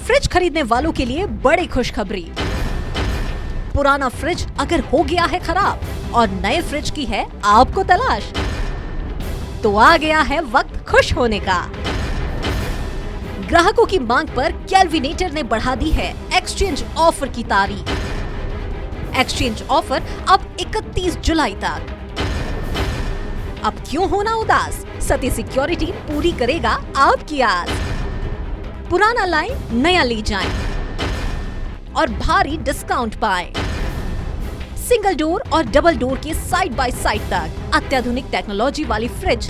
Fridge खरीदने वालों के लिए बड़ी खुशखबरी। पुराना फ्रिज अगर हो गया है खराब और नए फ्रिज की है आपको तलाश, तो आ गया है वक्त खुश होने का। ग्राहकों की मांग पर कैलविनेटर ने बढ़ा दी है एक्सचेंज ऑफर की तारीख। एक्सचेंज ऑफर अब 31 जुलाई तक। अब क्यों होना उदास, सती सिक्योरिटी पूरी करेगा आपकी आस। पुराना लाएं, नया ले जाएं और भारी डिस्काउंट पाएं। सिंगल डोर और डबल डोर के साइड बाय साइड तक अत्याधुनिक टेक्नोलॉजी वाली फ्रिज।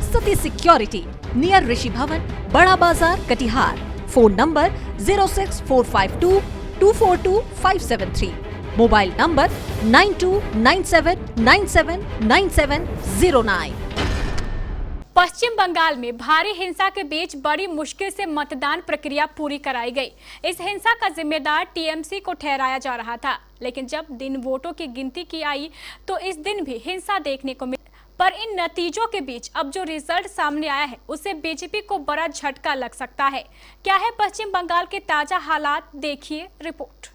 सती सिक्योरिटी, नियर ऋषि भवन, बड़ा बाजार, Katihar. Phone number 06452 242 573। Mobile number 9297979709। पश्चिम बंगाल में भारी हिंसा के बीच बड़ी मुश्किल से मतदान प्रक्रिया पूरी कराई गई। इस हिंसा का जिम्मेदार टीएमसी को ठहराया जा रहा था, लेकिन जब दिन वोटों की गिनती की आई तो इस दिन भी हिंसा देखने को मिली। पर इन नतीजों के बीच अब जो रिजल्ट सामने आया है उससे बीजेपी को बड़ा झटका लग सकता है। क्या है पश्चिम बंगाल के ताजा हालात, देखिए रिपोर्ट।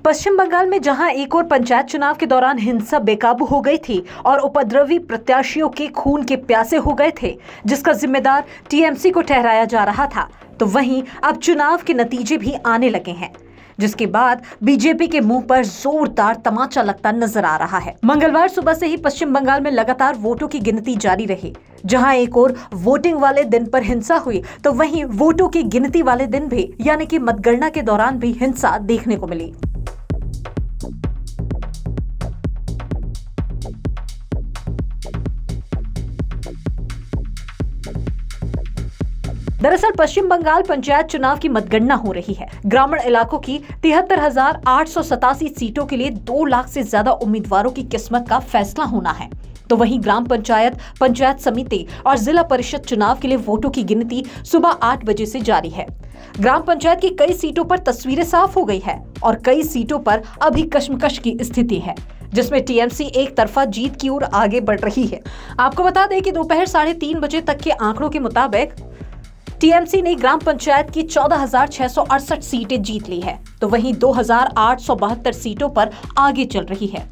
पश्चिम बंगाल में जहां एक और पंचायत चुनाव के दौरान हिंसा बेकाबू हो गई थी और उपद्रवी प्रत्याशियों के खून के प्यासे हो गए थे, जिसका जिम्मेदार टीएमसी को ठहराया जा रहा था, तो वहीं अब चुनाव के नतीजे भी आने लगे हैं, जिसके बाद बीजेपी के मुंह पर जोरदार तमाचा लगता नजर आ रहा है। मंगलवार सुबह से ही पश्चिम बंगाल में लगातार वोटों की गिनती जारी रही। जहां एक और वोटिंग वाले दिन पर हिंसा हुई, तो वहीं वोटों की गिनती वाले दिन भी यानी कि मतगणना के दौरान भी हिंसा देखने को मिली। दरअसल पश्चिम बंगाल पंचायत चुनाव की मतगणना हो रही है। ग्रामीण इलाकों की 73,887 सीटों के लिए 2 लाख से ज्यादा उम्मीदवारों की किस्मत का फैसला होना है। तो वहीं ग्राम पंचायत, पंचायत समिति और जिला परिषद चुनाव के लिए वोटों की गिनती सुबह 8 बजे से जारी है। ग्राम पंचायत की कई सीटों पर तस्वीरें साफ हो गई है और कई सीटों पर अभी कशमकश की स्थिति है, जिसमें टीएमसी एक तरफा जीत की ओर आगे बढ़ रही है। आपको बता दें कि दोपहर 3:30 बजे तक के आंकड़ों के मुताबिक टीएमसी ने ग्राम पंचायत की 14,668 सीटें जीत ली है, तो वहीं 2,872 सीटों पर आगे चल रही है।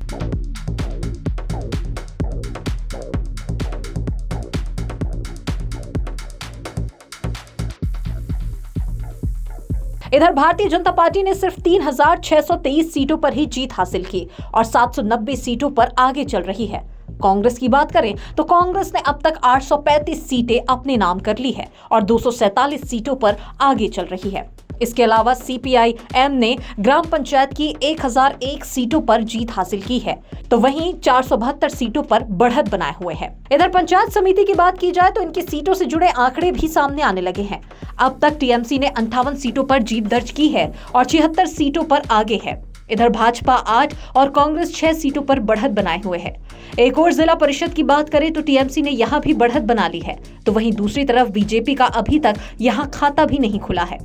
इधर भारतीय जनता पार्टी ने सिर्फ 3,623 सीटों पर ही जीत हासिल की और 790 सीटों पर आगे चल रही है। कांग्रेस की बात करें तो कांग्रेस ने अब तक 835 सीटें अपने नाम कर ली है और 247 सीटों पर आगे चल रही है। इसके अलावा सीपीआई-एम ने ग्राम पंचायत की 1001 सीटों पर जीत हासिल की है, तो वहीं 472 सीटों पर बढ़त बनाए हुए है। इधर पंचायत समिति की बात की जाए तो इनकी सीटों से जुड़े आंकड़े भी सामने आने लगे हैं। अब तक टीएमसी ने 58 सीटों पर जीत दर्ज की है और 76 सीटों पर आगे है। इधर भाजपा 8 और कांग्रेस 6 सीटों पर बढ़त बनाए हुए है। एक और जिला परिषद की बात करें तो टीएमसी ने यहां भी बढ़त बना ली है, तो वहीं दूसरी तरफ बीजेपी का अभी तक यहां खाता भी नहीं खुला है।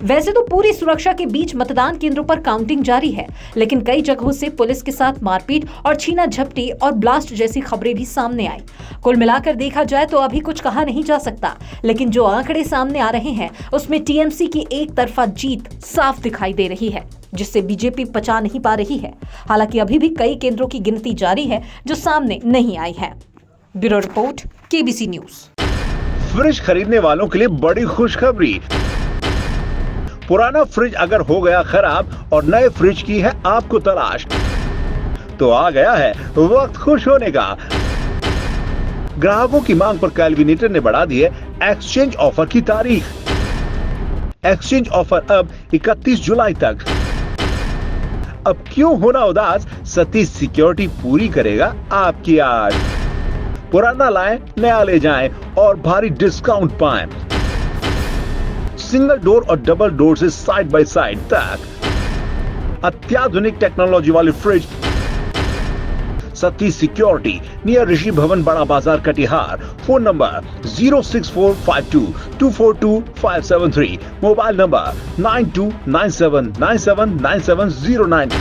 वैसे तो पूरी सुरक्षा के बीच मतदान केंद्रों पर काउंटिंग जारी है, लेकिन कई जगहों से पुलिस के साथ मारपीट और छीना झपटी और ब्लास्ट जैसी खबरें भी सामने आई। कुल मिलाकर देखा जाए तो अभी कुछ कहा नहीं जा सकता, लेकिन जो आंकड़े सामने आ रहे हैं उसमें टीएमसी की एक तरफा जीत साफ दिखाई दे रही है, जिससे बीजेपी पचा नहीं पा रही है। हालांकि अभी भी कई केंद्रों की गिनती जारी है जो सामने नहीं आई है। Bureau report, KBC news. Fridge खरीदने वालों के लिए बड़ी खुशखबरी। पुराना फ्रिज अगर हो गया खराब और नए फ्रिज की है आपको तलाश, तो आ गया है वक्त खुश होने का। ग्राहकों की मांग पर कैलविनेटर ने बढ़ा दी है एक्सचेंज ऑफर की तारीख। एक्सचेंज ऑफर अब 31 जुलाई तक। अब क्यों होना उदास, सती सिक्योरिटी पूरी करेगा आपकी आस। पुराना लाएं, नया ले जाएं और भारी डिस्काउंट पाएं। सिंगल डोर और डबल डोर से साइड बाय साइड तक अत्याधुनिक टेक्नोलॉजी वाली फ्रिज। सतीश सिक्योरिटी नियर ऋषि भवन बड़ा बाजार Katihar. Phone number 06452242573, mobile number 9297979709।